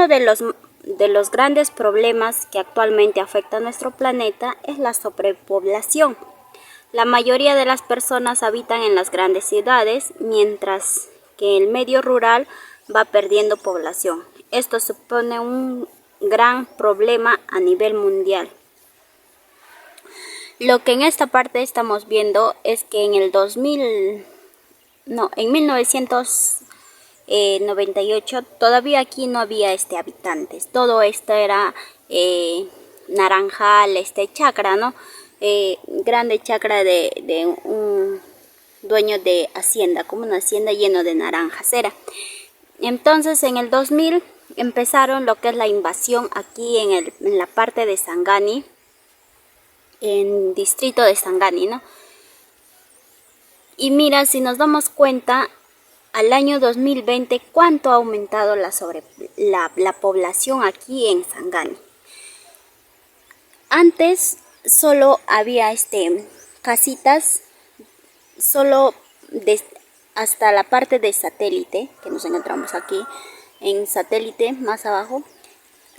Uno de los grandes problemas que actualmente afecta a nuestro planeta es la sobrepoblación. La mayoría de las personas habitan en las grandes ciudades, mientras que el medio rural va perdiendo población. Esto supone un gran problema a nivel mundial. Lo que en esta parte estamos viendo es que en 1998 todavía aquí no había habitantes. Todo esto era naranjal, chacra, ¿no? Grande chacra de un dueño de hacienda, como una hacienda lleno de naranjas era. Entonces en el 2000 empezaron lo que es la invasión aquí en la parte de Sangani, en distrito de Sangani, ¿no? Y mira, si nos damos cuenta, al año 2020, ¿cuánto ha aumentado la población aquí en Sangani? Antes solo había casitas, solo hasta la parte de Satélite, que nos encontramos aquí, en Satélite, más abajo,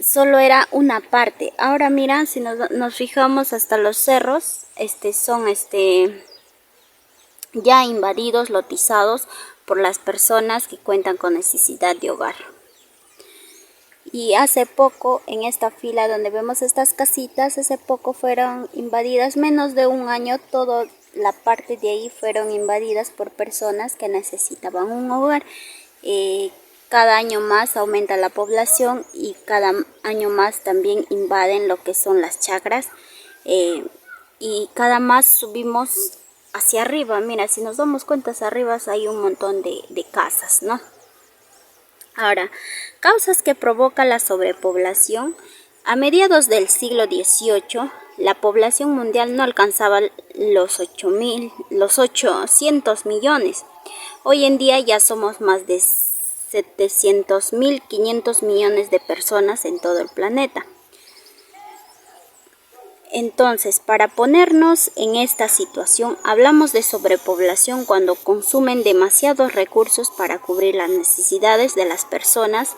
solo era una parte. Ahora mira, si nos fijamos hasta los cerros, son ya invadidos, lotizados por las personas que cuentan con necesidad de hogar. Y hace poco, en esta fila donde vemos estas casitas, hace poco fueron invadidas, menos de un año, toda la parte de ahí fueron invadidas por personas que necesitaban un hogar. Cada año más aumenta la población y cada año más también invaden lo que son las chacras, y cada más subimos hacia arriba. Mira, si nos damos cuenta, hacia arriba hay un montón de casas, ¿no? Ahora, causas que provoca la sobrepoblación. A mediados del siglo XVIII, la población mundial no alcanzaba los 800 millones. Hoy en día ya somos más de 700.500 millones de personas en todo el planeta. Entonces, para ponernos en esta situación, hablamos de sobrepoblación cuando consumen demasiados recursos para cubrir las necesidades de las personas,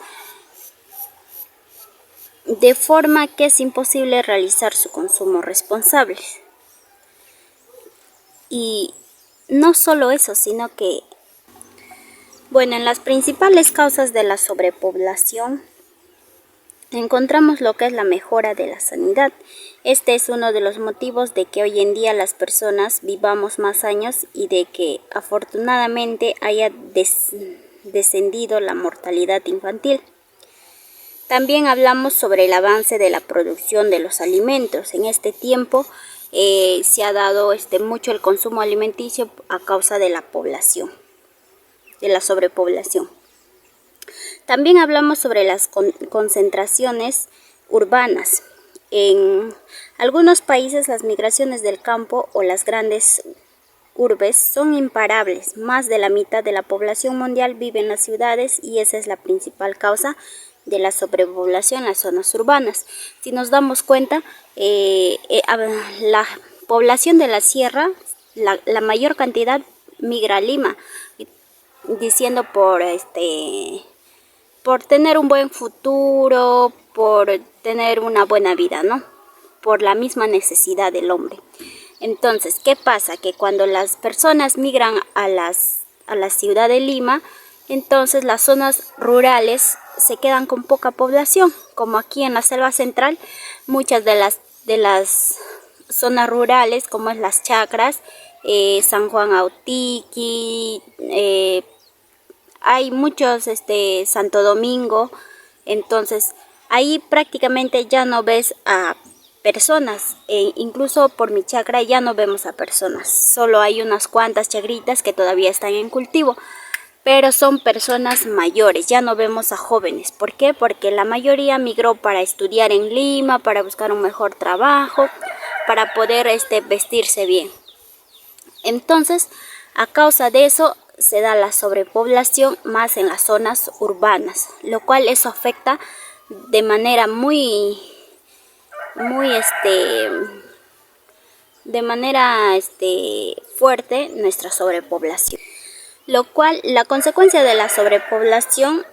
de forma que es imposible realizar su consumo responsable. Y no solo eso, sino que, bueno, en las principales causas de la sobrepoblación encontramos lo que es la mejora de la sanidad. Este es uno de los motivos de que hoy en día las personas vivamos más años y de que afortunadamente haya descendido la mortalidad infantil. También hablamos sobre el avance de la producción de los alimentos. En este tiempo se ha dado mucho el consumo alimenticio a causa de la población, de la sobrepoblación. También hablamos sobre las concentraciones urbanas. En algunos países las migraciones del campo o las grandes urbes son imparables. Más de la mitad de la población mundial vive en las ciudades y esa es la principal causa de la sobrepoblación en las zonas urbanas. Si nos damos cuenta, la población de la sierra, la mayor cantidad migra a Lima, diciendo por tener un buen futuro, por tener una buena vida, ¿no? Por la misma necesidad del hombre. Entonces, ¿qué pasa? Que cuando las personas migran a la ciudad de Lima, entonces las zonas rurales se quedan con poca población. Como aquí en la selva central, muchas de las zonas rurales, como es las chacras, San Juan Autiqui, hay muchos, Santo Domingo, entonces ahí prácticamente ya no ves a personas, incluso por mi chacra ya no vemos a personas, solo hay unas cuantas chagritas que todavía están en cultivo, pero son personas mayores, ya no vemos a jóvenes. ¿Por qué? Porque la mayoría migró para estudiar en Lima, para buscar un mejor trabajo, para poder vestirse bien. Entonces, a causa de eso, se da la sobrepoblación más en las zonas urbanas, lo cual eso afecta de manera muy fuerte nuestra sobrepoblación. Lo cual, la consecuencia de la sobrepoblación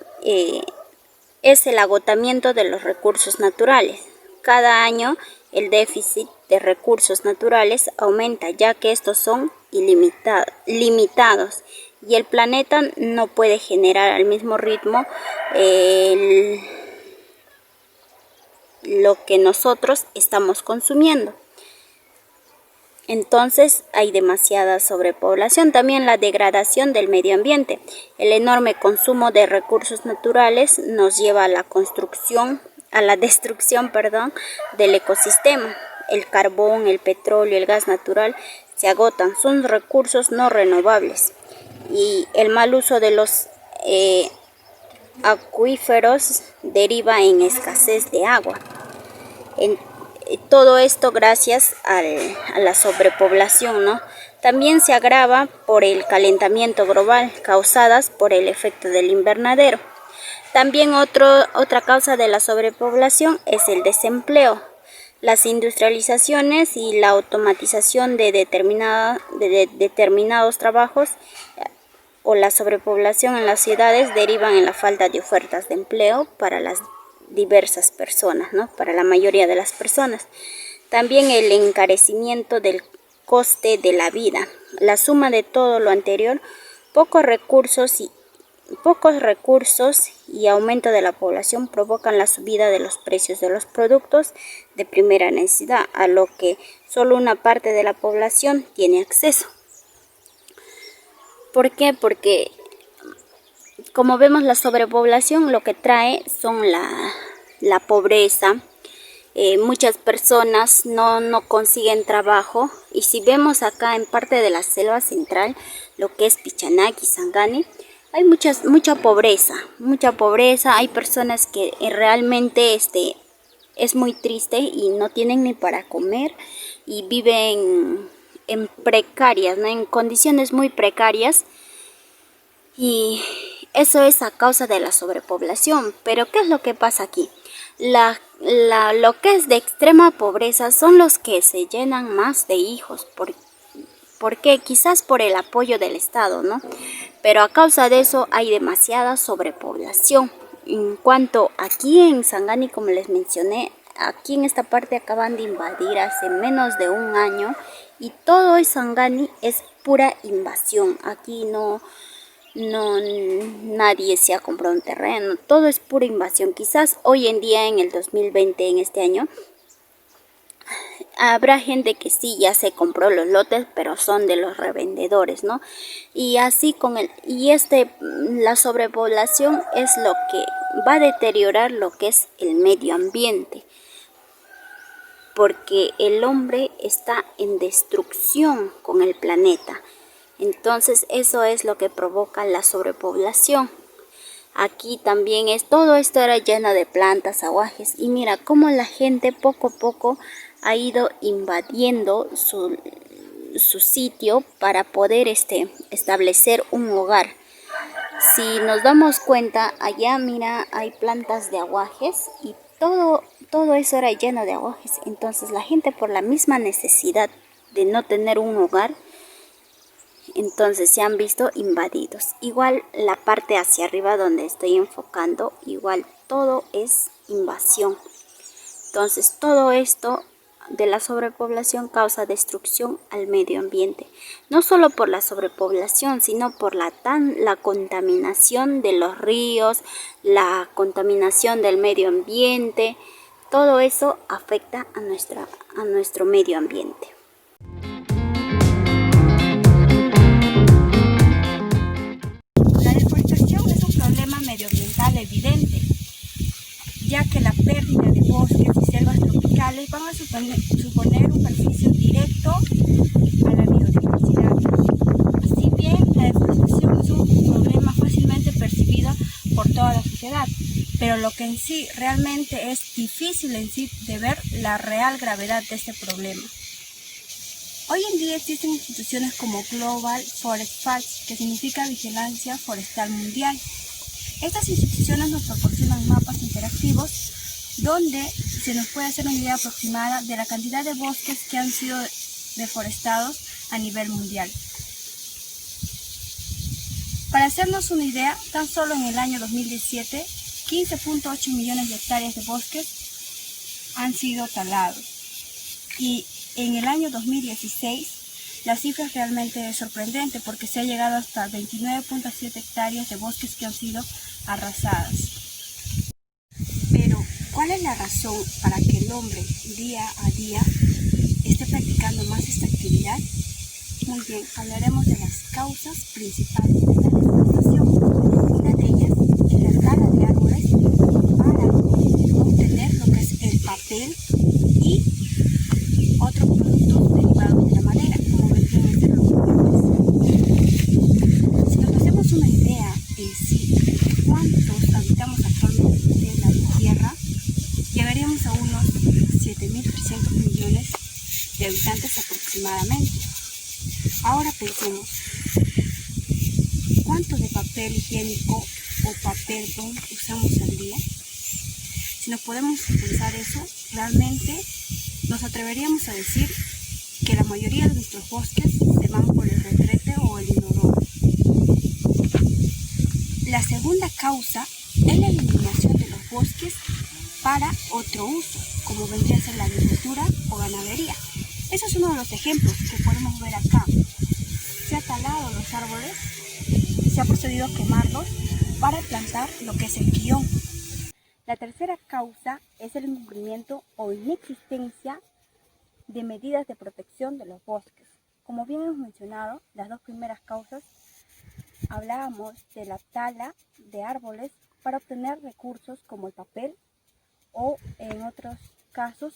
es el agotamiento de los recursos naturales. Cada año el déficit de recursos naturales aumenta, ya que estos son limitados y el planeta no puede generar al mismo ritmo lo que nosotros estamos consumiendo. Entonces hay demasiada sobrepoblación. También la degradación del medio ambiente. El enorme consumo de recursos naturales nos lleva a la destrucción del ecosistema. El carbón, el petróleo, el gas natural se agotan, son recursos no renovables. Y el mal uso de los acuíferos deriva en escasez de agua. Todo esto gracias a la sobrepoblación, ¿no? También se agrava por el calentamiento global causadas por el efecto del invernadero. También otra causa de la sobrepoblación es el desempleo. Las industrializaciones y la automatización de determinados trabajos o la sobrepoblación en las ciudades derivan en la falta de ofertas de empleo para las diversas personas, ¿no? Para la mayoría de las personas. También el encarecimiento del coste de la vida. La suma de todo lo anterior, pocos recursos y aumento de la población provocan la subida de los precios de los productos de primera necesidad, a lo que solo una parte de la población tiene acceso. ¿Por qué? Porque como vemos, la sobrepoblación lo que trae son la pobreza. Muchas personas no consiguen trabajo, y si vemos acá en parte de la selva central, lo que es Pichanaki, Sangani, hay mucha pobreza, hay personas que realmente es muy triste y no tienen ni para comer y viven en precarias, ¿no? En condiciones muy precarias, y eso es a causa de la sobrepoblación. Pero ¿qué es lo que pasa aquí? Lo que es de extrema pobreza son los que se llenan más de hijos. ¿Por qué? Quizás por el apoyo del Estado, ¿no? Pero a causa de eso hay demasiada sobrepoblación. En cuanto aquí en Sangani, como les mencioné, aquí en esta parte acaban de invadir hace menos de un año, y todo el Sangani es pura invasión. Aquí nadie se ha comprado un terreno, todo es pura invasión. Quizás hoy en día, en el 2020, en este año, habrá gente que sí ya se compró los lotes, pero son de los revendedores, ¿no? Y así la sobrepoblación es lo que va a deteriorar lo que es el medio ambiente, porque el hombre está en destrucción con el planeta. Entonces eso es lo que provoca la sobrepoblación. Aquí también todo esto era lleno de plantas, aguajes, y mira cómo la gente poco a poco ha ido invadiendo su sitio para poder establecer un hogar. Si nos damos cuenta, allá mira, hay plantas de aguajes y todo eso era lleno de aguajes. Entonces la gente, por la misma necesidad de no tener un hogar, entonces se han visto invadidos. Igual la parte hacia arriba donde estoy enfocando, igual todo es invasión. Entonces todo esto de la sobrepoblación causa destrucción al medio ambiente. No solo por la sobrepoblación, sino por la contaminación de los ríos, la contaminación del medio ambiente. Todo eso afecta a nuestro medio ambiente. La deforestación es un problema medioambiental evidente, ya que la pérdida de bosques y selvas tropicales van a suponer un perjuicio directo a la biodiversidad. Si bien la deforestación es un problema fácilmente percibido por toda la sociedad, pero lo que en sí realmente es difícil de ver la real gravedad de este problema. Hoy en día existen instituciones como Global Forest Watch, que significa Vigilancia Forestal Mundial. Estas instituciones nos proporcionan mapas interactivos donde se nos puede hacer una idea aproximada de la cantidad de bosques que han sido deforestados a nivel mundial. Para hacernos una idea, tan solo en el año 2017 15.8 millones de hectáreas de bosques han sido talados. Y en el año 2016 la cifra es realmente sorprendente porque se ha llegado hasta 29.7 hectáreas de bosques que han sido arrasadas. Pero, ¿cuál es la razón para que el hombre día a día esté practicando más esta actividad? Muy bien, hablaremos de las causas principales de la deforestación. Una de ellas es la tala de árboles para obtener lo que es el papel y otros productos derivados de la madera, como vendrían a ser los juguetes. Si nos hacemos una idea en sí de cuántos habitamos actualmente en la Tierra, llegaríamos a unos 7.300 millones de habitantes aproximadamente. Ahora pensemos, ¿cuánto de papel higiénico o papel bond usamos al día? Si nos podemos pensar eso, realmente nos atreveríamos a decir que la mayoría de nuestros bosques se van por el retrete o el inodoro. La segunda causa es la eliminación de los bosques para otro uso, como vendría a ser la agricultura o ganadería. Ese es uno de los ejemplos que podemos ver acá. Se ha talado los árboles, se ha procedido a quemarlos para plantar lo que es el quillón. La tercera causa es el incumplimiento o inexistencia de medidas de protección de los bosques. Como bien hemos mencionado, las dos primeras causas hablábamos de la tala de árboles para obtener recursos como el papel o en otros casos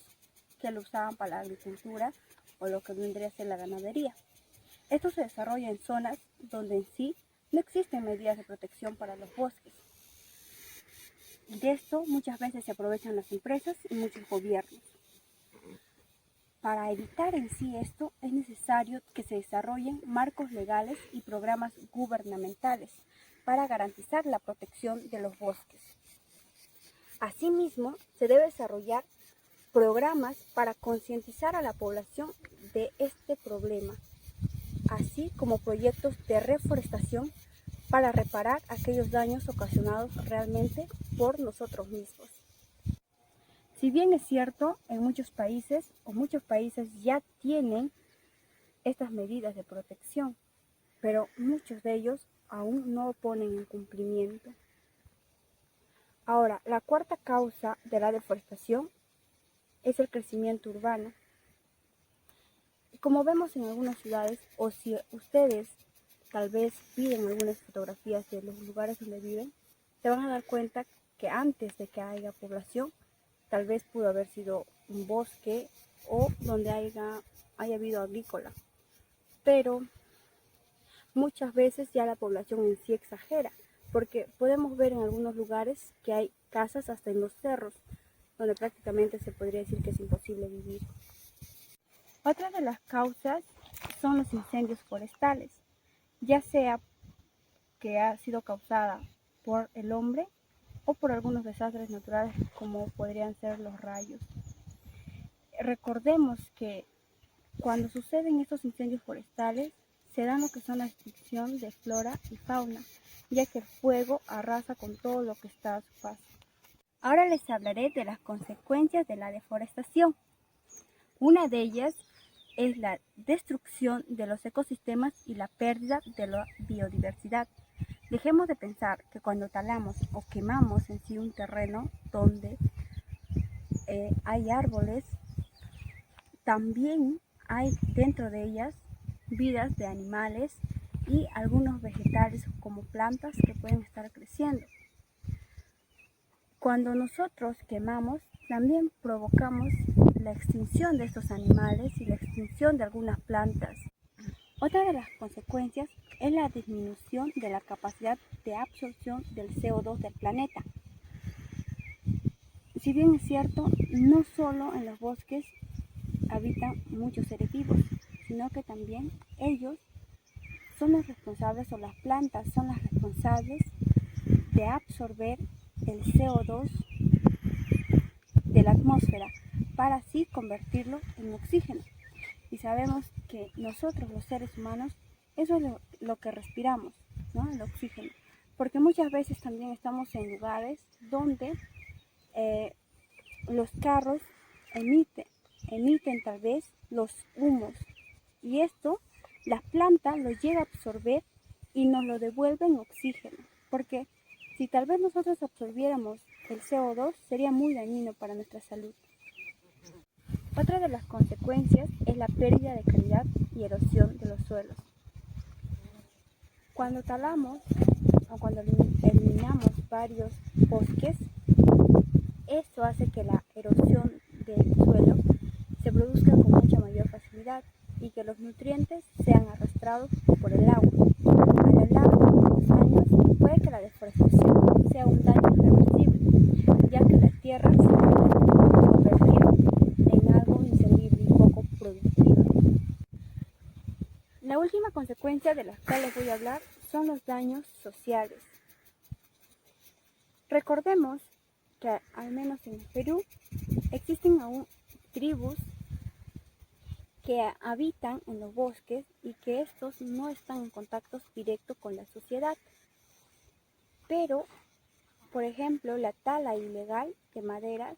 que lo usaban para la agricultura o lo que vendría a ser la ganadería. Esto se desarrolla en zonas donde en sí no existen medidas de protección para los bosques. Y de esto muchas veces se aprovechan las empresas y muchos gobiernos. Para evitar en sí esto es necesario que se desarrollen marcos legales y programas gubernamentales para garantizar la protección de los bosques. Asimismo, se debe desarrollar programas para concientizar a la población de este problema, así como proyectos de reforestación para reparar aquellos daños ocasionados realmente por nosotros mismos. Si bien es cierto, en muchos países ya tienen estas medidas de protección, pero muchos de ellos aún no ponen en cumplimiento. Ahora, la cuarta causa de la deforestación es el crecimiento urbano. Como vemos en algunas ciudades, o si ustedes tal vez piden algunas fotografías de los lugares donde viven, se van a dar cuenta que antes de que haya población, tal vez pudo haber sido un bosque o donde haya habido agrícola. Pero muchas veces ya la población en sí exagera, porque podemos ver en algunos lugares que hay casas hasta en los cerros, donde prácticamente se podría decir que es imposible vivir. Otra de las causas son los incendios forestales, ya sea que ha sido causada por el hombre o por algunos desastres naturales como podrían ser los rayos. Recordemos que cuando suceden estos incendios forestales se da lo que son la extinción de flora y fauna, ya que el fuego arrasa con todo lo que está a su paso. Ahora les hablaré de las consecuencias de la deforestación. Una de ellas es la destrucción de los ecosistemas y la pérdida de la biodiversidad. Dejemos de pensar que cuando talamos o quemamos en sí un terreno donde hay árboles, también hay dentro de ellas vidas de animales y algunos vegetales como plantas que pueden estar creciendo. Cuando nosotros quemamos, también provocamos la extinción de estos animales y la extinción de algunas plantas. Otra de las consecuencias es la disminución de la capacidad de absorción del CO2 del planeta. Si bien es cierto, no solo en los bosques habitan muchos seres vivos, sino que también ellos son los responsables, o las plantas son las responsables de absorber el CO2 de la atmósfera para así convertirlo en oxígeno. Y sabemos que nosotros los seres humanos, eso es lo que respiramos, ¿no? El oxígeno. porque muchas veces también estamos en lugares donde los carros emiten tal vez los humos, y esto las plantas lo llega a absorber y nos lo devuelve en oxígeno, porque si tal vez nosotros absorbiéramos el CO2 sería muy dañino para nuestra salud. Otra de las consecuencias es la pérdida de calidad y erosión de los suelos. Cuando talamos o cuando eliminamos varios bosques, esto hace que la erosión del suelo se produzca con mucha mayor facilidad y que los nutrientes sean arrastrados por el agua. A lo largo de los años puede que la deforestación sea un daño irreversible, ya que la tierra se puede convertir en algo inservible y poco productiva. La última consecuencia de la cual les voy a hablar son los daños sociales. Recordemos que al menos en el Perú existen aún tribus que habitan en los bosques y que estos no están en contacto directo con la sociedad. Pero, por ejemplo, la tala ilegal de maderas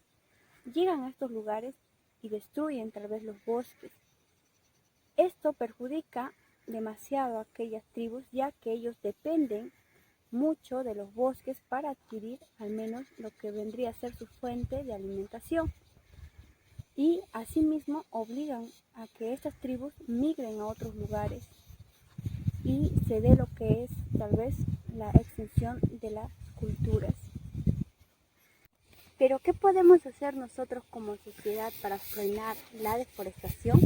llegan a estos lugares y destruyen tal vez los bosques. Esto perjudica demasiado a aquellas tribus, ya que ellos dependen mucho de los bosques para adquirir al menos lo que vendría a ser su fuente de alimentación. Y asimismo obligan a que estas tribus migren a otros lugares y se dé lo que es tal vez la extinción de las culturas. Pero ¿qué podemos hacer nosotros como sociedad para frenar la deforestación?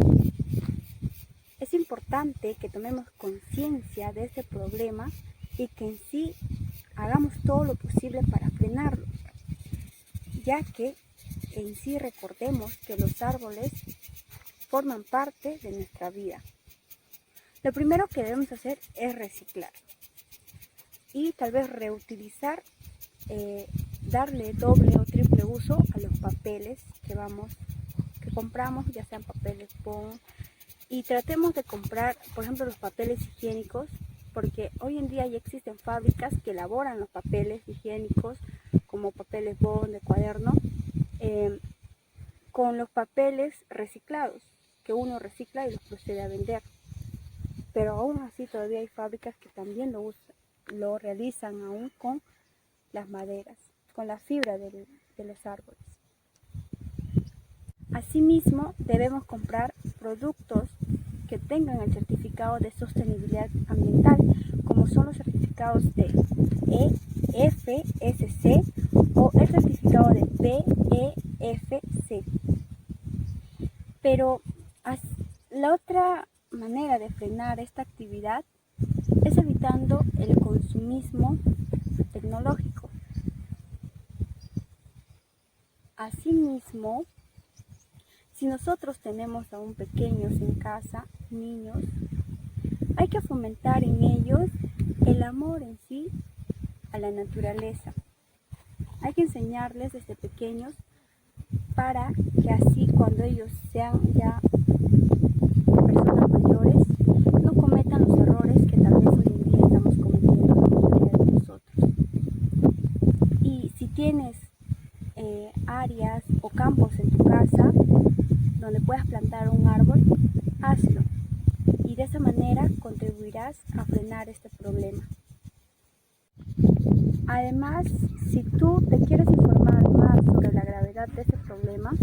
Es importante que tomemos conciencia de este problema y que en sí hagamos todo lo posible para frenarlo, ya que en sí recordemos que los árboles forman parte de nuestra vida. Lo primero que debemos hacer es reciclar y tal vez reutilizar, darle doble o triple uso a los papeles que compramos, ya sean papeles bond, y tratemos de comprar, por ejemplo, los papeles higiénicos, porque hoy en día ya existen fábricas que elaboran los papeles higiénicos como papeles bond de cuaderno, con los papeles reciclados, que uno recicla y los procede a vender. Pero aún así todavía hay fábricas que también lo realizan aún con las maderas, con la fibra de los árboles. Asimismo, debemos comprar productos que tengan el certificado de sostenibilidad ambiental, como son los certificados de EFSC o el certificado de PEFC. Pero la otra manera de frenar esta actividad es evitando el consumismo tecnológico. Asimismo, si nosotros tenemos aún pequeños en casa, niños, hay que fomentar en ellos el amor en sí a la naturaleza. Hay que enseñarles desde pequeños para que así cuando ellos sean ya personas mayores no cometan los errores que tal vez hoy en día estamos cometiendo la mayoría de nosotros. Y si tienes áreas o campos en tu casa donde puedas plantar un árbol, hazlo, y de esa manera contribuirás a frenar este problema. Además, si tú te quieres informar más sobre la gravedad de este problema,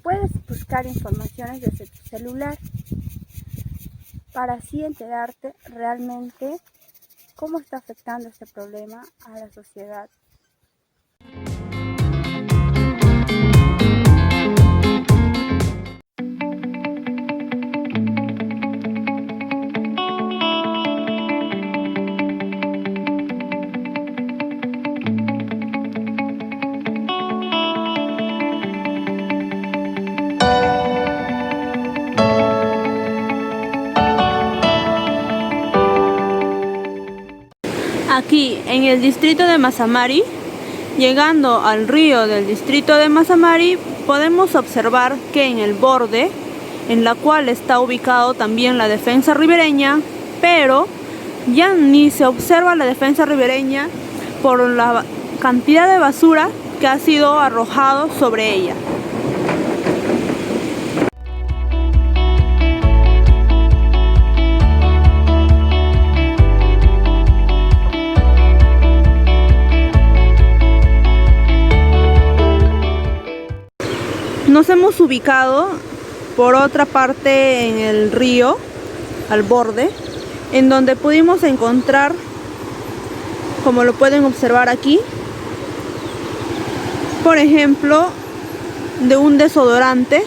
puedes buscar informaciones desde tu celular para así enterarte realmente cómo está afectando este problema a la sociedad. Aquí, en el distrito de Mazamari, llegando al río del distrito de Mazamari, podemos observar que en el borde, en la cual está ubicado también la defensa ribereña, pero ya ni se observa la defensa ribereña por la cantidad de basura que ha sido arrojado sobre ella. Nos hemos ubicado por otra parte en el río, al borde, en donde pudimos encontrar, como lo pueden observar aquí, por ejemplo, de un desodorante,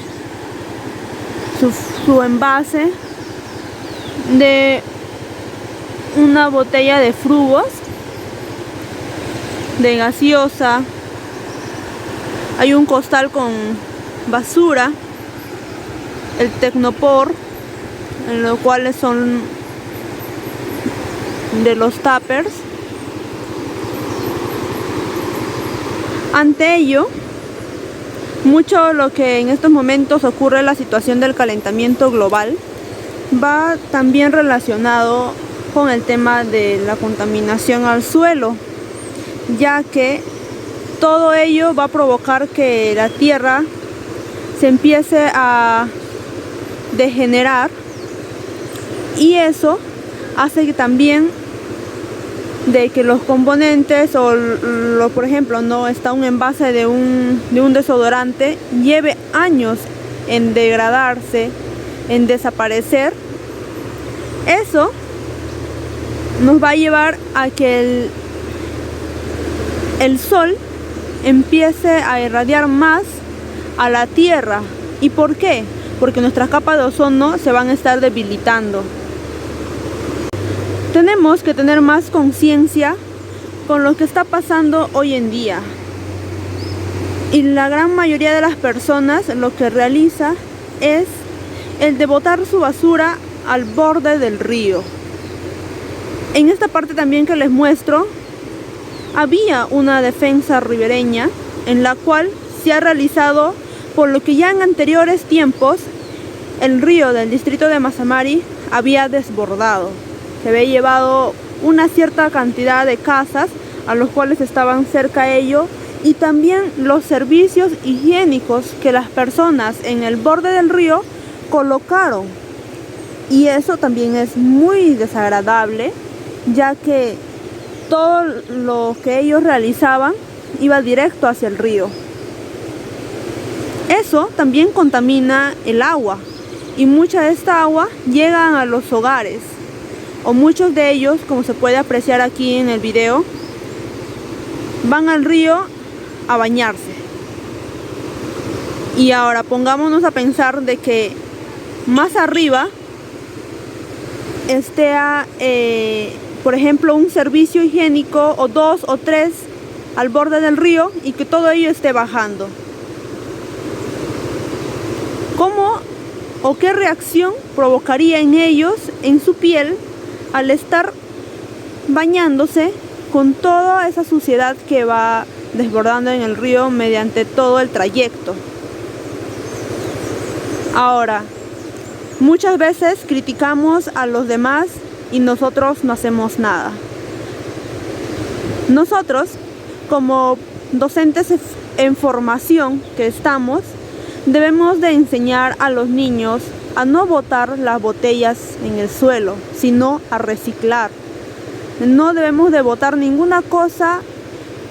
su envase, de una botella de frugos, de gaseosa, hay un costal con basura, el Tecnopor, en los cuales son de los tuppers. Ante ello, mucho lo que en estos momentos ocurre en la situación del calentamiento global va también relacionado con el tema de la contaminación al suelo, ya que todo ello va a provocar que la tierra se empiece a degenerar, y eso hace que también de que los componentes por ejemplo, no está un envase de un desodorante, lleve años en degradarse, en desaparecer. Eso nos va a llevar a que el sol empiece a irradiar más a la tierra. ¿Y por qué? Porque nuestras capas de ozono se van a estar debilitando. Tenemos que tener más conciencia con lo que está pasando hoy en día. Y la gran mayoría de las personas lo que realiza es el de botar su basura al borde del río. En esta parte también que les muestro, había una defensa ribereña en la cual se ha realizado, por lo que ya en anteriores tiempos el río del distrito de Mazamari había desbordado. Se había llevado una cierta cantidad de casas a los cuales estaban cerca de ello, y también los servicios higiénicos que las personas en el borde del río colocaron. Y eso también es muy desagradable, ya que todo lo que ellos realizaban iba directo hacia el río. Eso también contamina el agua, y mucha de esta agua llega a los hogares, o muchos de ellos, como se puede apreciar aquí en el video, van al río a bañarse. Y ahora pongámonos a pensar de que más arriba esté por ejemplo, un servicio higiénico, o 2 o 3 al borde del río, y que todo ello esté bajando. ¿Cómo o qué reacción provocaría en ellos, en su piel, al estar bañándose con toda esa suciedad que va desbordando en el río mediante todo el trayecto? Ahora, muchas veces criticamos a los demás y nosotros no hacemos nada. Nosotros, como docentes en formación que estamos, debemos de enseñar a los niños a no botar las botellas en el suelo, sino a reciclar. No debemos de botar ninguna cosa,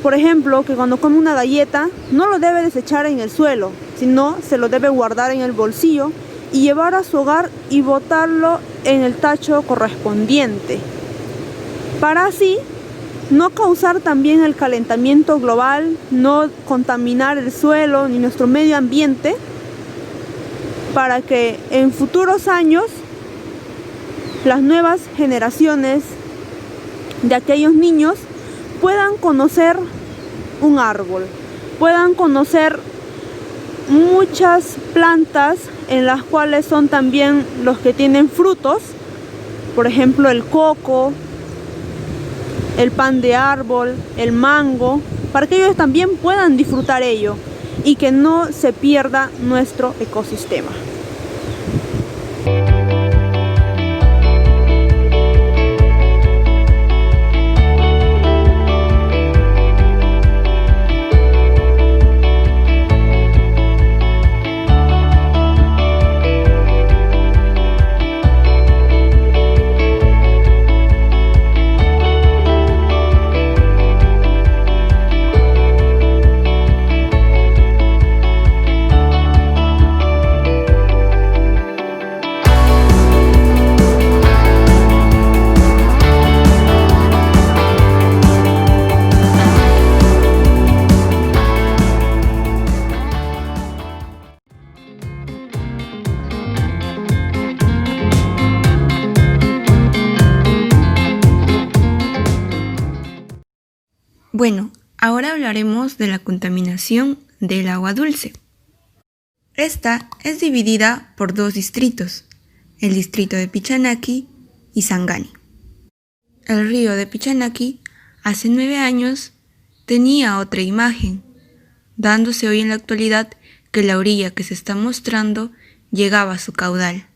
por ejemplo, que cuando come una galleta no lo debe desechar en el suelo, sino se lo debe guardar en el bolsillo y llevar a su hogar y botarlo en el tacho correspondiente, para así no causar también el calentamiento global, no contaminar el suelo ni nuestro medio ambiente, para que en futuros años las nuevas generaciones de aquellos niños puedan conocer un árbol, puedan conocer muchas plantas en las cuales son también los que tienen frutos, por ejemplo el coco, el pan de árbol, el mango, para que ellos también puedan disfrutar ello y que no se pierda nuestro ecosistema. Bueno, ahora hablaremos de la contaminación del agua dulce. Esta es dividida por dos distritos, el distrito de Pichanaki y Sangani. El río de Pichanaki hace 9 años tenía otra imagen, dándose hoy en la actualidad que la orilla que se está mostrando llegaba a su caudal.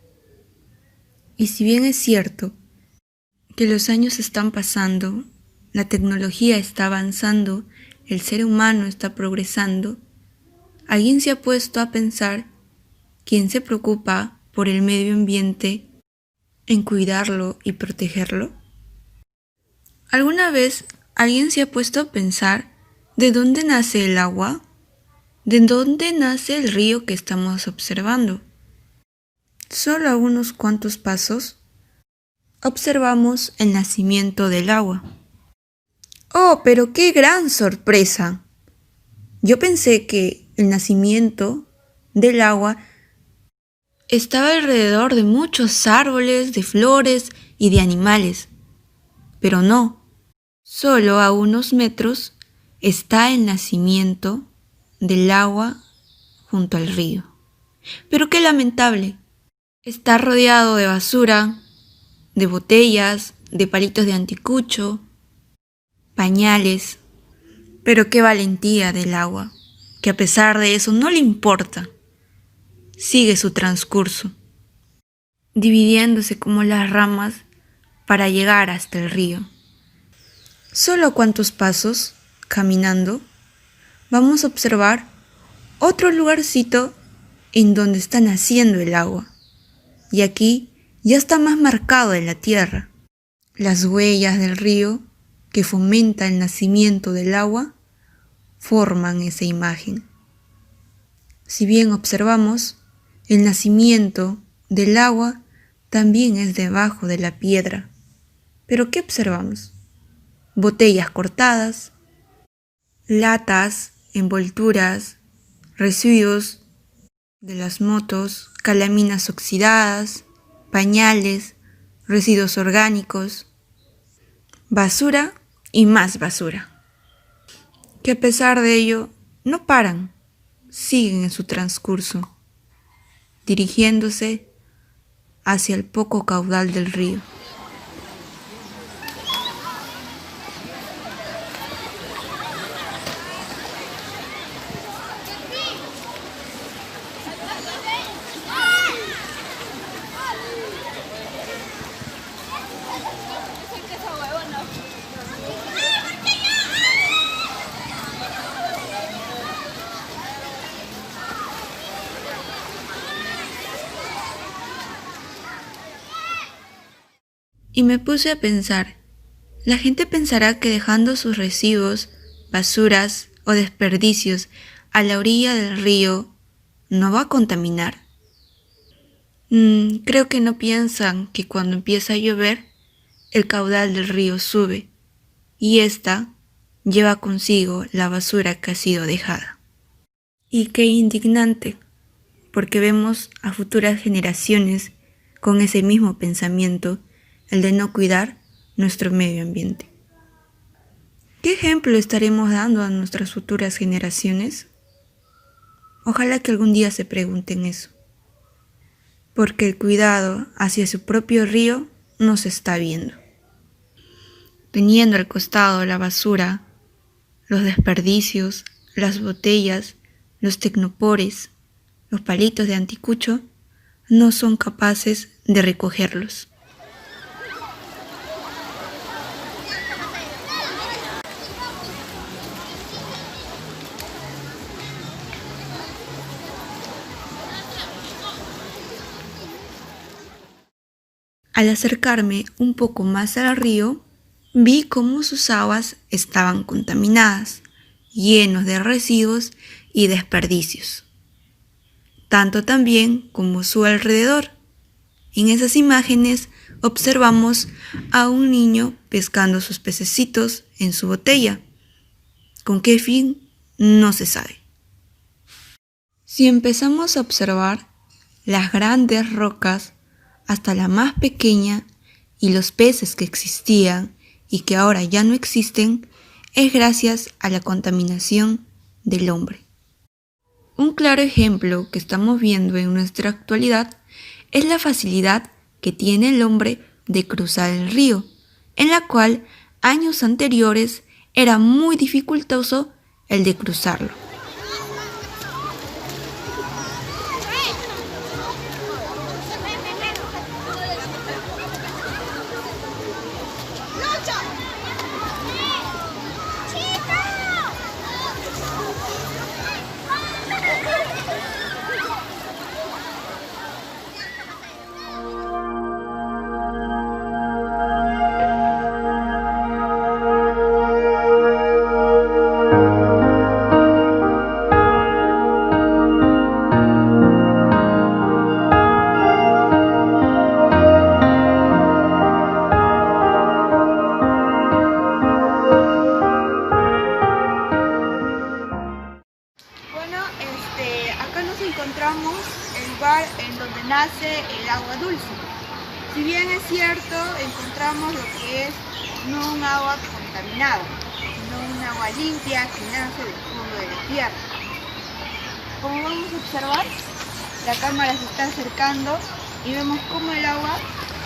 Y si bien es cierto que los años están pasando, la tecnología está avanzando, el ser humano está progresando, ¿alguien se ha puesto a pensar quién se preocupa por el medio ambiente en cuidarlo y protegerlo? ¿Alguna vez alguien se ha puesto a pensar de dónde nace el agua? ¿De dónde nace el río que estamos observando? Solo a unos cuantos pasos observamos el nacimiento del agua. ¡Oh, pero qué gran sorpresa! Yo pensé que el nacimiento del agua estaba alrededor de muchos árboles, de flores y de animales. Pero no, solo a unos metros está el nacimiento del agua junto al río. Pero qué lamentable, está rodeado de basura, de botellas, de palitos de anticucho, pañales. Pero qué valentía del agua, que a pesar de eso no le importa. Sigue su transcurso, dividiéndose como las ramas para llegar hasta el río. Solo a cuantos pasos, caminando, vamos a observar otro lugarcito en donde está naciendo el agua. Y aquí ya está más marcado en la tierra. Las huellas del río que fomenta el nacimiento del agua forman esa imagen. Si bien observamos, el nacimiento del agua también es debajo de la piedra. ¿Pero qué observamos? Botellas cortadas, latas, envolturas, residuos de las motos, calaminas oxidadas, pañales, residuos orgánicos, basura y más basura, que a pesar de ello no paran, siguen en su transcurso, dirigiéndose hacia el poco caudal del río. Y me puse a pensar, la gente pensará que dejando sus residuos, basuras o desperdicios a la orilla del río no va a contaminar. Creo que no piensan que cuando empieza a llover, el caudal del río sube y ésta lleva consigo la basura que ha sido dejada. Y qué indignante, porque vemos a futuras generaciones con ese mismo pensamiento, el de no cuidar nuestro medio ambiente. ¿Qué ejemplo estaremos dando a nuestras futuras generaciones? Ojalá que algún día se pregunten eso, porque el cuidado hacia su propio río no se está viendo. Teniendo al costado la basura, los desperdicios, las botellas, los tecnopores, los palitos de anticucho, no son capaces de recogerlos. Al acercarme un poco más al río, vi cómo sus aguas estaban contaminadas, llenos de residuos y desperdicios, tanto también como su alrededor. En esas imágenes observamos a un niño pescando sus pececitos en su botella. ¿Con qué fin? No se sabe. Si empezamos a observar las grandes rocas hasta la más pequeña y los peces que existían y que ahora ya no existen, es gracias a la contaminación del hombre. Un claro ejemplo que estamos viendo en nuestra actualidad es la facilidad que tiene el hombre de cruzar el río, en la cual años anteriores era muy dificultoso el de cruzarlo. Acá nos encontramos el lugar en donde nace el agua dulce. Si bien es cierto, encontramos lo que es no un agua contaminada, sino un agua limpia que nace del fondo de la tierra. Como vamos a observar, la cámara se está acercando y vemos cómo el agua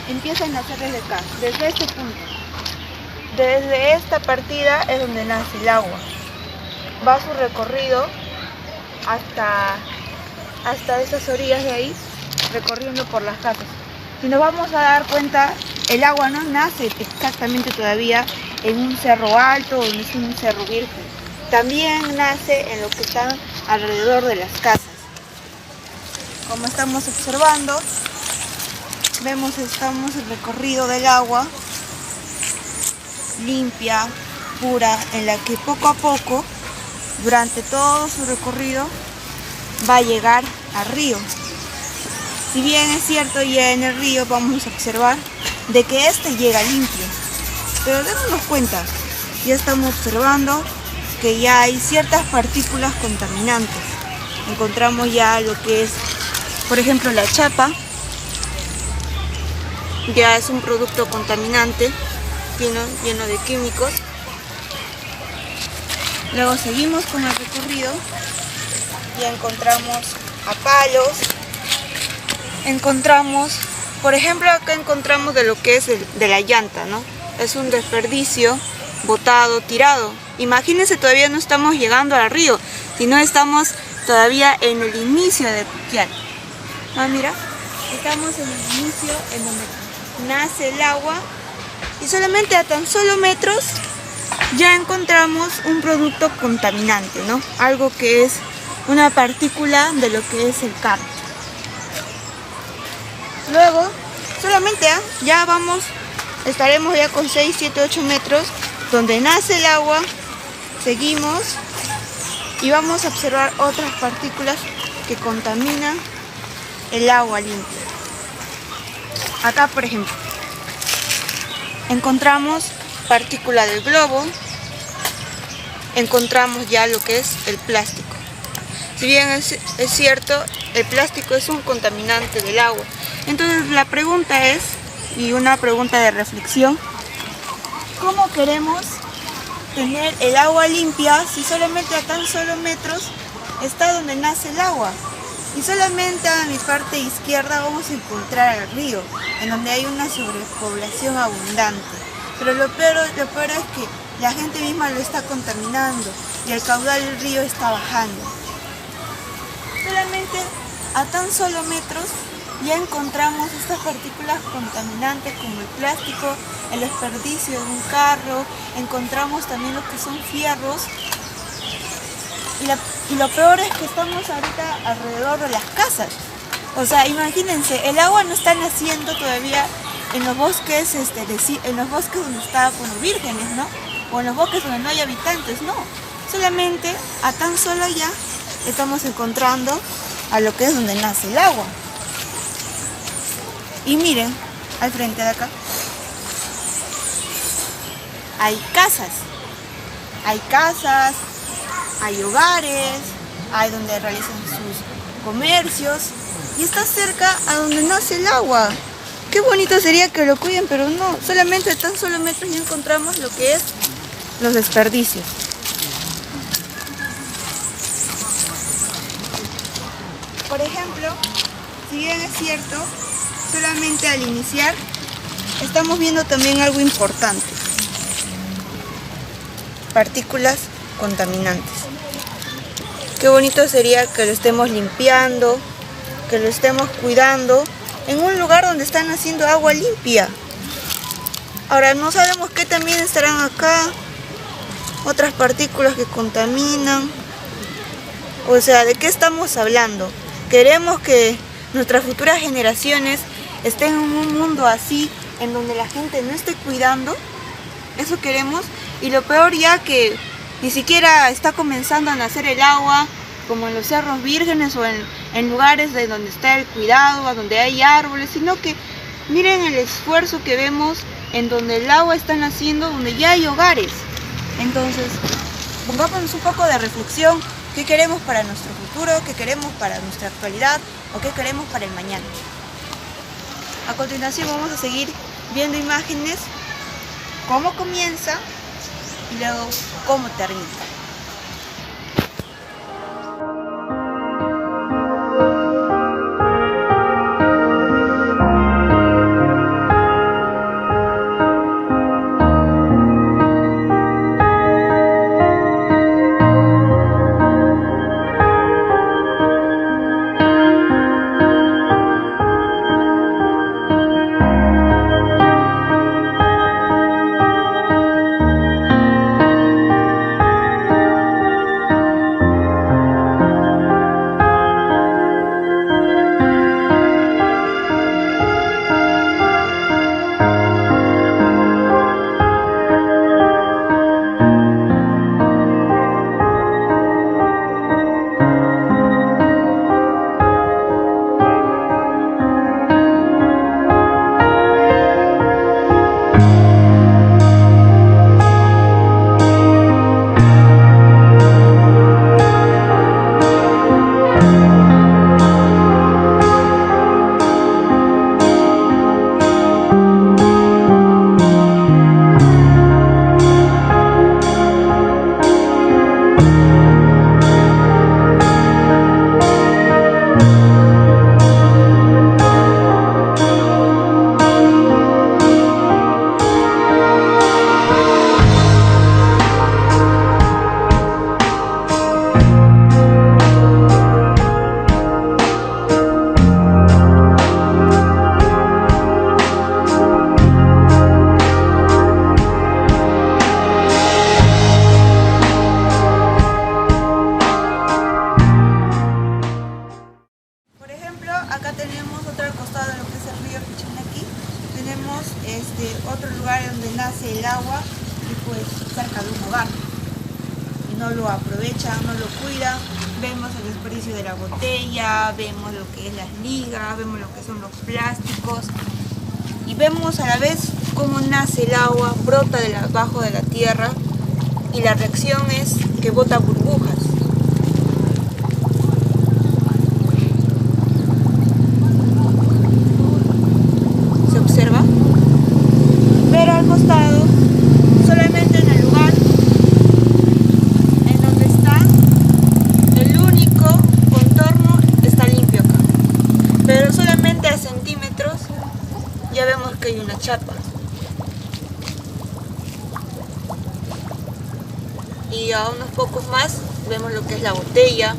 empieza a nacer desde acá, desde este punto. Desde esta partida es donde nace el agua. Va su recorrido hasta esas orillas de ahí, recorriendo por las casas. Si nos vamos a dar cuenta, el agua no nace exactamente todavía en un cerro alto o en un cerro virgen. También nace en lo que está alrededor de las casas. Como estamos observando, estamos el recorrido del agua limpia, pura, en la que poco a poco, durante todo su recorrido, va a llegar al río. Si bien es cierto, ya en el río vamos a observar de que este llega limpio, pero démonos cuenta, ya estamos observando que ya hay ciertas partículas contaminantes. Encontramos ya lo que es, por ejemplo, la chapa, ya es un producto contaminante, lleno de químicos. Luego seguimos con el recorrido y encontramos a palos, por ejemplo, acá encontramos de lo que es de la llanta, ¿no? Es un desperdicio botado, tirado. Imagínense, todavía no estamos llegando al río, sino estamos todavía en el inicio de Puquial. Ah, mira, estamos en el inicio en donde nace el agua y solamente a tan solo metros ya encontramos un producto contaminante, ¿no? Algo que es una partícula de lo que es el carro. Luego, solamente estaremos ya con 6, 7, 8 metros donde nace el agua. Seguimos y vamos a observar otras partículas que contaminan el agua limpia. Acá, por ejemplo, encontramos partícula del globo, encontramos ya lo que es el plástico. Si bien es cierto, el plástico es un contaminante del agua. Entonces la pregunta es, y una pregunta de reflexión, ¿cómo queremos tener el agua limpia si solamente a tan solo metros está donde nace el agua? Y solamente a mi parte izquierda vamos a encontrar el río, en donde hay una sobrepoblación abundante. Pero lo peor es que la gente misma lo está contaminando y el caudal del río está bajando. Solamente a tan solo metros ya encontramos estas partículas contaminantes como el plástico, el desperdicio de un carro, encontramos también lo que son fierros. Y lo peor es que estamos ahorita alrededor de las casas. O sea, imagínense, el agua no está naciendo todavía en los bosques, en los bosques donde está, bueno, vírgenes, ¿no? O en los bosques donde no hay habitantes, no. Solamente a tan solo ya estamos encontrando a lo que es donde nace el agua. Y miren, al frente de acá, hay casas, hay hogares, hay donde realizan sus comercios y está cerca a donde nace el agua. Qué bonito sería que lo cuiden, pero no, solamente a tan solo metros ya encontramos lo que es los desperdicios. Por ejemplo, si bien es cierto, solamente al iniciar estamos viendo también algo importante: partículas contaminantes. Qué bonito sería que lo estemos limpiando, que lo estemos cuidando en un lugar donde están haciendo agua limpia. Ahora no sabemos qué también estarán acá, otras partículas que contaminan. O sea, ¿de qué estamos hablando? Queremos que nuestras futuras generaciones estén en un mundo así, en donde la gente no esté cuidando. Eso queremos. Y lo peor, ya que ni siquiera está comenzando a nacer el agua, como en los cerros vírgenes o en lugares de donde está el cuidado, a donde hay árboles, sino que miren el esfuerzo que vemos en donde el agua está naciendo, donde ya hay hogares. Entonces, pongámonos un poco de reflexión: ¿qué queremos para nuestro futuro? ¿Qué queremos para nuestra actualidad? ¿O qué queremos para el mañana? A continuación vamos a seguir viendo imágenes, cómo comienza y luego cómo termina. Acá tenemos otro costado de lo que es el río Pichinaki. Tenemos otro lugar donde nace el agua y pues cerca de un hogar. Y no lo aprovechan, no lo cuidan. Vemos el desperdicio de la botella, vemos lo que es las ligas, vemos lo que son los plásticos. Y vemos a la vez cómo nace el agua, brota debajo de la tierra y la reacción es que bota burbujas. ¿Se observa? Pero al costado, solamente en el lugar en donde está el único contorno, está limpio acá. Pero solamente a centímetros ya vemos que hay una chapa. Y a unos pocos más vemos lo que es la botella,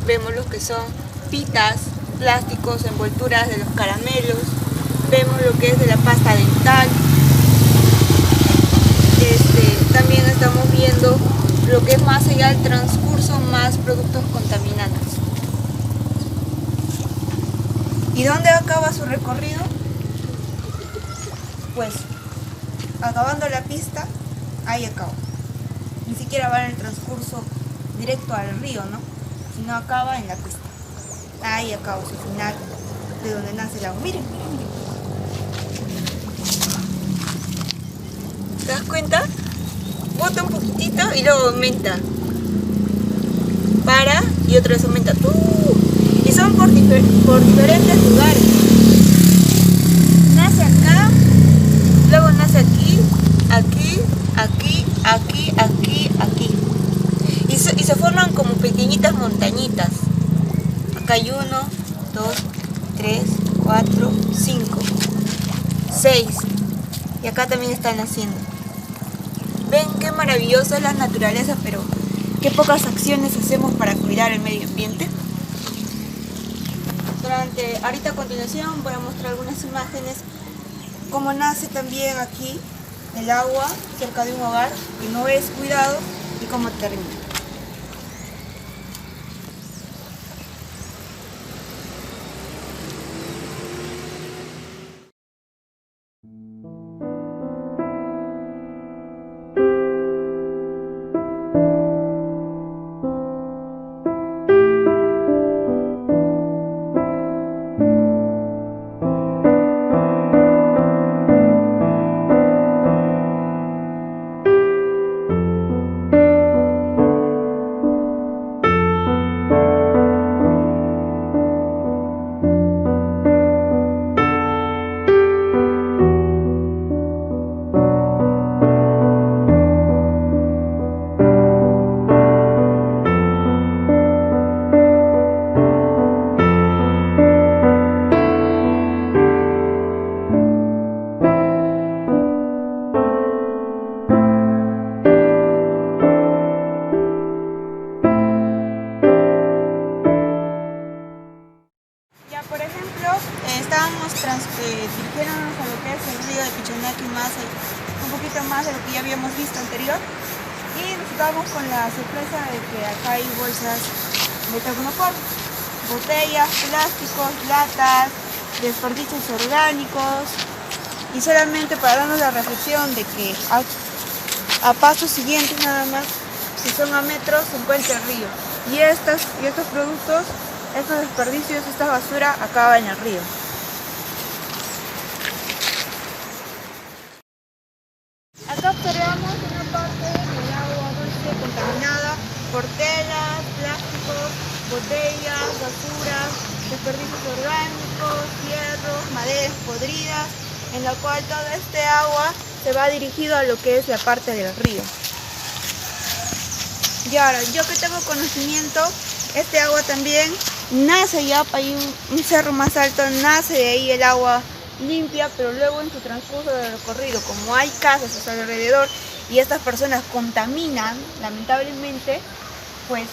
vemos lo que son pitas, plásticos, envolturas de los caramelos, vemos lo que es de la pasta dental. También estamos viendo lo que es más allá del transcurso, más productos contaminantes. ¿Y dónde acaba su recorrido? Pues acabando la pista, ahí acaba. Ni siquiera va en el transcurso directo al río, ¿no? Sino acaba en la pista. Ahí acaba su final, de donde nace el agua. Miren, miren, miren. ¿Te das cuenta? Bota un poquitito y luego aumenta. Para y otra vez aumenta. Y son por diferentes lugares. Nace acá, luego nace aquí, aquí, aquí, aquí, aquí, aquí. Y se forman como pequeñitas montañitas. Acá hay 1, 2, 3, 4, 5, 6. Y acá también están naciendo. Ven qué maravillosa es la naturaleza, pero qué pocas acciones hacemos para cuidar el medio ambiente. Ahorita a continuación voy a mostrar algunas imágenes, cómo nace también aquí el agua cerca de un hogar que no es cuidado y cómo termina. Por ejemplo, estábamos dirigiéndonos a lo que es el río de Pichanaki un poquito más de lo que ya habíamos visto anterior, y nos estábamos con la sorpresa de que acá hay bolsas de termopor, botellas, plásticos, latas, desperdicios orgánicos, y solamente para darnos la reflexión de que a pasos siguientes nada más, si son a metros, se encuentra el río, y estos productos, estos desperdicios, esta basura acaba en el río. Acá observamos una parte del agua dulce contaminada por telas, plásticos, botellas, basuras, desperdicios orgánicos, hierros, maderas podridas, en la cual todo este agua se va dirigido a lo que es la parte del río. Y ahora, yo que tengo conocimiento, este agua también nace ya, hay un cerro más alto, nace de ahí el agua limpia, pero luego en su transcurso de recorrido, como hay casas a su alrededor y estas personas contaminan, lamentablemente, pues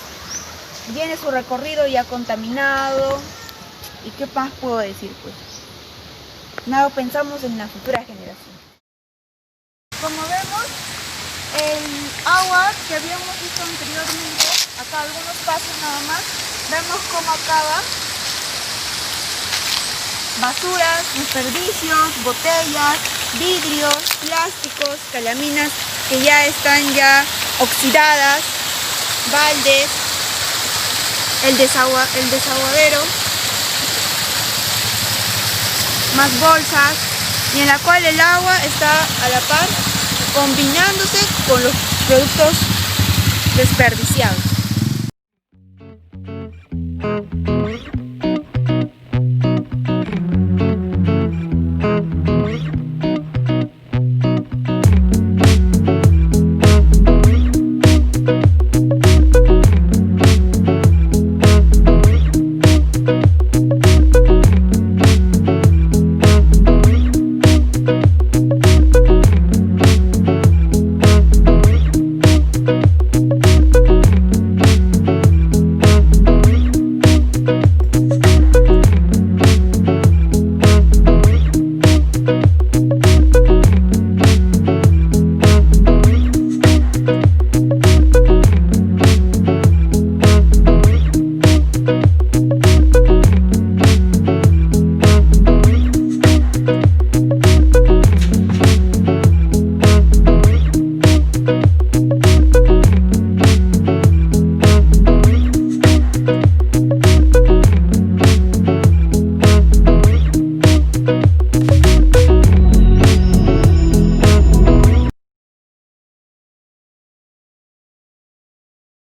viene su recorrido ya contaminado. ¿Y qué más puedo decir? Pues nada, pensamos en la futura generación. Como vemos, el agua que habíamos visto anteriormente, acá algunos pasos nada más, vemos cómo acaba. Basuras, desperdicios, botellas, vidrios, plásticos, calaminas que ya están oxidadas, baldes, el desaguadero, más bolsas, y en la cual el agua está a la par combinándose con los productos desperdiciados.